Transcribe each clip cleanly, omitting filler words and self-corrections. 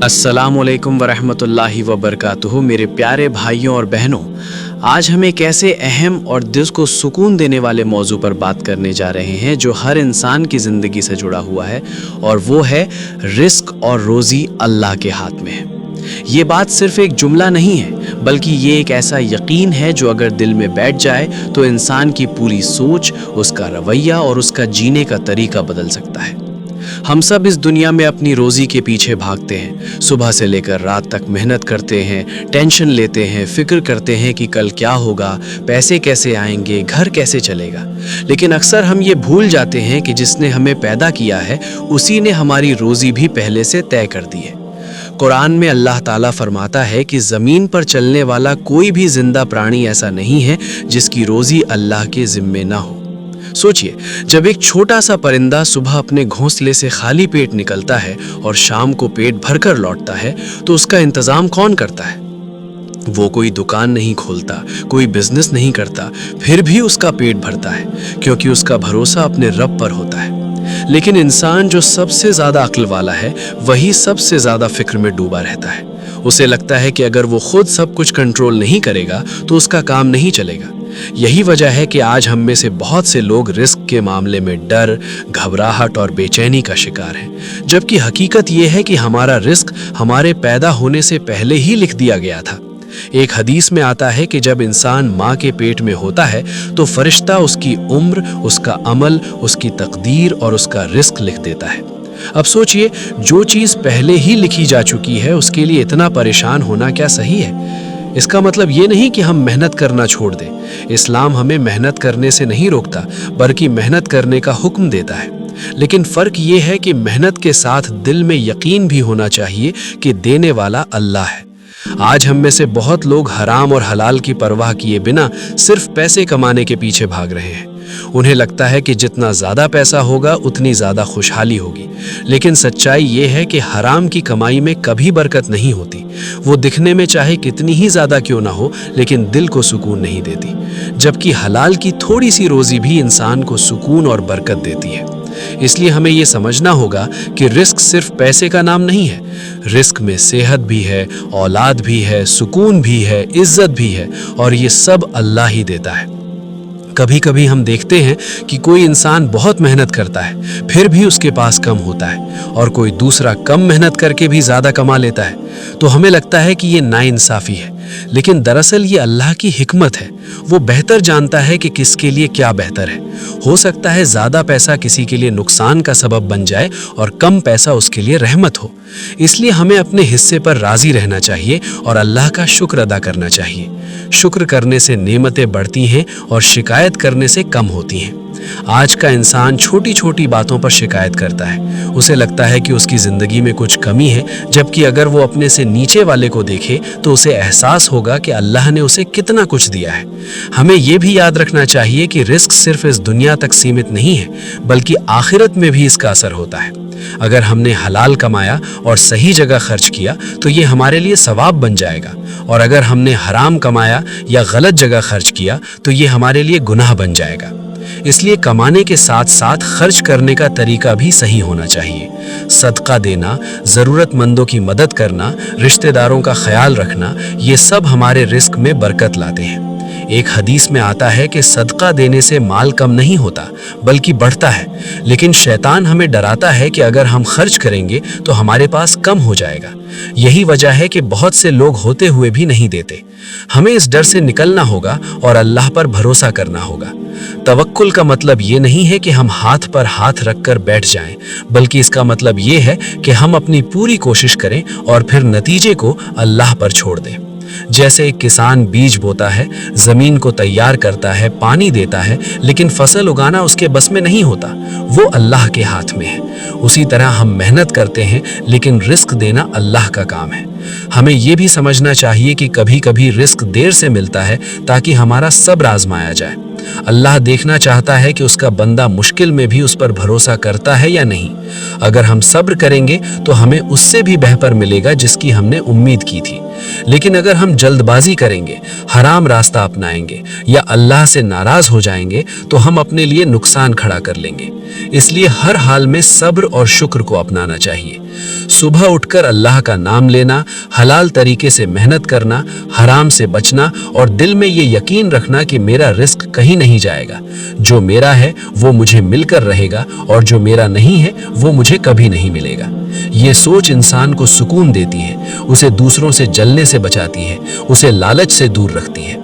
अस्सलामुअलैकुम वरहमतुल्लाहि वबरकातुहू। मेरे प्यारे भाइयों और बहनों, आज हम एक ऐसे अहम और दिल को सुकून देने वाले मौजू पर बात करने जा रहे हैं जो हर इंसान की ज़िंदगी से जुड़ा हुआ है, और वो है रिस्क और रोज़ी अल्लाह के हाथ में है। ये बात सिर्फ एक जुमला नहीं है, बल्कि ये एक ऐसा यकीन है जो अगर दिल में बैठ जाए तो इंसान की पूरी सोच, उसका रवैया और उसका जीने का तरीका बदल सकता है। हम सब इस दुनिया में अपनी रोजी के पीछे भागते हैं, सुबह से लेकर रात तक मेहनत करते हैं, टेंशन लेते हैं, फिक्र करते हैं कि कल क्या होगा, पैसे कैसे आएंगे, घर कैसे चलेगा। लेकिन अक्सर हम ये भूल जाते हैं कि जिसने हमें पैदा किया है उसी ने हमारी रोजी भी पहले से तय कर दी है। कुरान में अल्लाह ताला फरमाता है कि ज़मीन पर चलने वाला कोई भी जिंदा प्राणी ऐसा नहीं है जिसकी रोजी अल्लाह के जिम्मे ना हो। सोचिए, जब एक छोटा सा परिंदा सुबह अपने घोंसले से खाली पेट निकलता है और शाम को पेट भरकर लौटता है, तो उसका इंतजाम कौन करता है? वो कोई दुकान नहीं खोलता, कोई बिजनेस नहीं करता, फिर भी उसका पेट भरता है, क्योंकि उसका भरोसा अपने रब पर होता है। लेकिन इंसान जो सबसे ज्यादा अक्ल वाला है, वही सबसे ज्यादा फिक्र में डूबा रहता है। उसे लगता है कि अगर वो खुद सब कुछ कंट्रोल नहीं करेगा तो उसका काम नहीं चलेगा। यही वजह है कि आज हम में से बहुत से लोग रिस्क के मामले में डर, घबराहट और बेचैनी का शिकार हैं, जबकि हकीकत ये है कि हमारा रिस्क हमारे पैदा होने से पहले ही लिख दिया गया था। एक हदीस में आता है कि जब इंसान माँ के पेट में होता है तो फरिश्ता उसकी उम्र, उसका अमल, उसकी तकदीर और उसका रिस्क लिख देता है। अब सोचिए, जो चीज़ पहले ही लिखी जा चुकी है उसके लिए इतना परेशान होना क्या सही है? इसका मतलब ये नहीं कि हम मेहनत करना छोड़ दें। इस्लाम हमें मेहनत करने से नहीं रोकता, बल्कि मेहनत करने का हुक्म देता है। लेकिन फ़र्क ये है कि मेहनत के साथ दिल में यकीन भी होना चाहिए कि देने वाला अल्लाह है। आज हम में से बहुत लोग हराम और हलाल की परवाह किए बिना सिर्फ पैसे कमाने के पीछे भाग रहे हैं। उन्हें लगता है कि जितना ज़्यादा पैसा होगा उतनी ज़्यादा खुशहाली होगी। लेकिन सच्चाई ये है कि हराम की कमाई में कभी बरकत नहीं होती। वो दिखने में चाहे कितनी ही ज़्यादा क्यों ना हो, लेकिन दिल को सुकून नहीं देती। जबकि हलाल की थोड़ी सी रोज़ी भी इंसान को सुकून और बरकत देती है। इसलिए हमें ये समझना होगा कि रिस्क सिर्फ पैसे का नाम नहीं है। रिस्क में सेहत भी है, औलाद भी है, सुकून भी है, इज्जत भी है, और ये सब अल्लाह ही देता है। कभी कभी हम देखते हैं कि कोई इंसान बहुत मेहनत करता है, फिर भी उसके पास कम होता है, और कोई दूसरा कम मेहनत करके भी ज़्यादा कमा लेता है। तो हमें लगता है कि ये नाइंसाफ़ी है, लेकिन दरअसल ये अल्लाह की हिकमत है। वो बेहतर जानता है कि किसके लिए क्या बेहतर है। हो सकता है ज़्यादा पैसा किसी के लिए नुकसान का सबब बन जाए और कम पैसा उसके लिए रहमत हो। इसलिए हमें अपने हिस्से पर राज़ी रहना चाहिए और अल्लाह का शुक्र अदा करना चाहिए। शुक्र करने से नेमतें बढ़ती हैं और शिकायत करने से कम होती हैं। आज का इंसान छोटी छोटी बातों पर शिकायत करता है। उसे लगता है कि उसकी ज़िंदगी में कुछ कमी है, जबकि अगर वो अपने से नीचे वाले को देखे तो उसे एहसास होगा कि अल्लाह ने उसे कितना कुछ दिया है। हमें ये भी याद रखना चाहिए कि रिस्क सिर्फ इस दुनिया तक सीमित नहीं है, बल्कि आखिरत में भी इसका असर होता है। अगर हमने हलाल कमाया और सही जगह खर्च किया तो ये हमारे लिए सवाब बन जाएगा, और अगर हमने हराम कमाया या गलत जगह खर्च किया तो ये हमारे लिए गुनाह बन जाएगा। इसलिए कमाने के साथ साथ खर्च करने का तरीका भी सही होना चाहिए। सदका देना, ज़रूरतमंदों की मदद करना, रिश्तेदारों का ख्याल रखना, ये सब हमारे रिस्क में बरकत लाते हैं। एक हदीस में आता है कि सदका देने से माल कम नहीं होता, बल्कि बढ़ता है। लेकिन शैतान हमें डराता है कि अगर हम खर्च करेंगे तो हमारे पास कम हो जाएगा। यही वजह है कि बहुत से लोग होते हुए भी नहीं देते। हमें इस डर से निकलना होगा और अल्लाह पर भरोसा करना होगा। तवक्कुल का मतलब ये नहीं है कि हम हाथ पर हाथ रखकर बैठ जाएं, बल्कि इसका मतलब ये है कि हम अपनी पूरी कोशिश करें और फिर नतीजे को अल्लाह पर छोड़ दें। जैसे एक किसान बीज बोता है, जमीन को तैयार करता है, पानी देता है, लेकिन फसल उगाना उसके बस में नहीं होता, वो अल्लाह के हाथ में है। उसी तरह हम मेहनत करते हैं, लेकिन रिस्क देना अल्लाह का काम है। हमें ये भी समझना चाहिए कि कभी कभी रिस्क देर से मिलता है ताकि हमारा सब्र आजमाया जाए। اللہ دیکھنا چاہتا ہے کہ اس کا بندہ مشکل میں بھی اس پر بھروسہ کرتا ہے یا نہیں۔ اگر ہم صبر کریں گے تو ہمیں اس سے بھی بہتر ملے گا جس کی ہم نے امید کی تھی، لیکن اگر ہم جلد بازی کریں گے، حرام راستہ اپنائیں گے یا اللہ سے ناراض ہو جائیں گے تو ہم اپنے لیے نقصان کھڑا کر لیں گے۔ اس لیے ہر حال میں صبر اور شکر کو اپنانا چاہیے۔ صبح اٹھ کر اللہ کا نام لینا، حلال طریقے سے محنت کرنا، حرام سے بچنا اور دل میں یہ یقین رکھنا کہ میرا رزق کہیں نہیں جائے گا، جو میرا ہے وہ مجھے مل کر رہے گا اور جو میرا نہیں ہے وہ مجھے کبھی نہیں ملے گا۔ یہ سوچ انسان کو سکون دیتی ہے، اسے دوسروں سے جلنے سے بچاتی ہے، اسے لالچ سے دور رکھتی ہے۔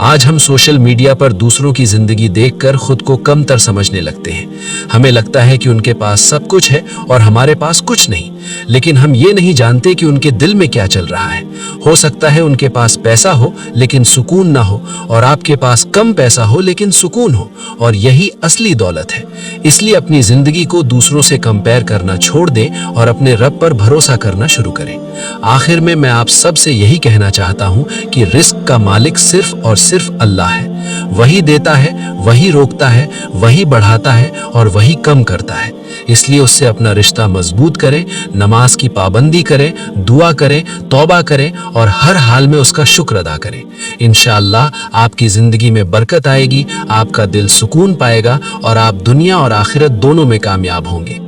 آج ہم سوشل میڈیا پر دوسروں کی زندگی دیکھ کر خود کو کم تر سمجھنے لگتے ہیں۔ ہمیں لگتا ہے کہ ان کے پاس سب کچھ ہے اور ہمارے پاس کچھ نہیں، لیکن ہم یہ نہیں جانتے کہ ان کے دل میں کیا چل رہا ہے۔ ہو سکتا ہے ان کے پاس پیسہ ہو لیکن سکون نہ ہو، اور آپ کے پاس کم پیسہ ہو لیکن سکون ہو، اور یہی اصلی دولت ہے۔ اس لیے اپنی زندگی کو دوسروں سے کمپیئر کرنا چھوڑ دیں اور اپنے رب پر بھروسہ کرنا شروع کریں۔ آخر میں آپ سب سے یہی کہنا چاہتا ہوں کہ رزق کا مالک صرف اور صرف اللہ ہے۔ وہی دیتا ہے، وہی روکتا ہے، وہی بڑھاتا ہے اور وہی کم کرتا ہے۔ اس لیے اس سے اپنا رشتہ مضبوط کریں، نماز کی پابندی کریں، دعا کریں، توبہ کریں اور ہر حال میں اس کا شکر ادا کریں۔ انشاءاللہ آپ کی زندگی میں برکت آئے گی، آپ کا دل سکون پائے گا اور آپ دنیا اور آخرت دونوں میں کامیاب ہوں گے۔